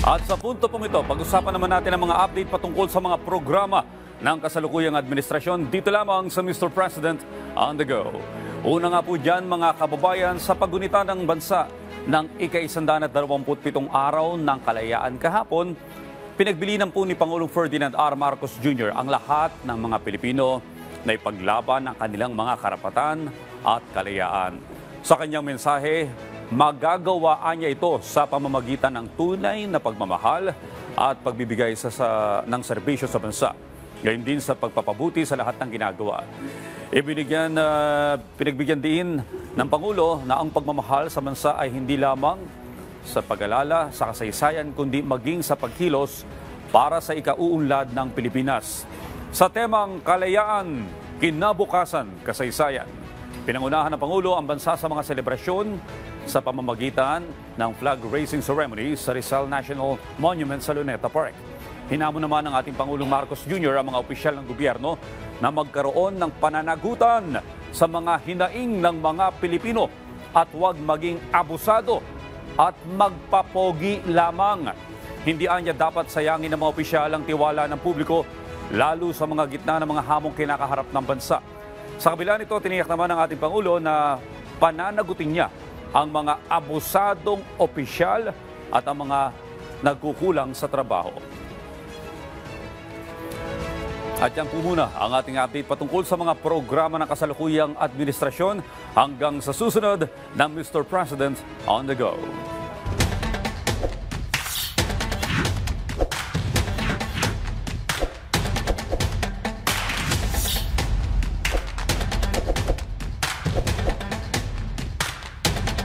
At sa punto pong ito, pag-usapan naman natin ang mga update patungkol sa mga programa ng kasalukuyang administrasyon dito lamang sa Mr. President on the Go. Una nga po dyan mga kababayan, sa paggunita ng bansa ng ika-127 araw ng kalayaan kahapon, pinagbilinan po ni Pangulong Ferdinand R. Marcos Jr. ang lahat ng mga Pilipino na ipaglaban ang kanilang mga karapatan at kalayaan. Sa kanyang mensahe, magagawaan niya ito sa pamamagitan ng tunay na pagmamahal at pagbibigay ng serbisyo sa bansa. Gayon din sa pagpapabuti sa lahat ng ginagawa. Pinagbigyan din ng Pangulo na ang pagmamahal sa bansa ay hindi lamang sa pag-alala sa kasaysayan kundi maging sa pagkilos para sa ikauunlad ng Pilipinas. Sa temang kalayaan, kinabukasan, kasaysayan, pinangunahan ng Pangulo ang bansa sa mga selebrasyon sa pamamagitan ng flag raising ceremony sa Rizal National Monument sa Luneta Park. Hinamon naman ng ating Pangulong Marcos Jr. ang mga opisyal ng gobyerno na magkaroon ng pananagutan sa mga hinaing ng mga Pilipino at huwag maging abusado at magpapogi lamang. Hindi anya dapat sayangin ng mga opisyal ang tiwala ng publiko lalo sa mga gitna ng mga hamong kinakaharap ng bansa. Sa kabila nito, tiniyak naman ng ating Pangulo na pananagutin niya ang mga abusadong opisyal at ang mga nagkukulang sa trabaho. At yan po muna ang ating update patungkol sa mga programa ng kasalukuyang administrasyon hanggang sa susunod ng Mr. President on the Go.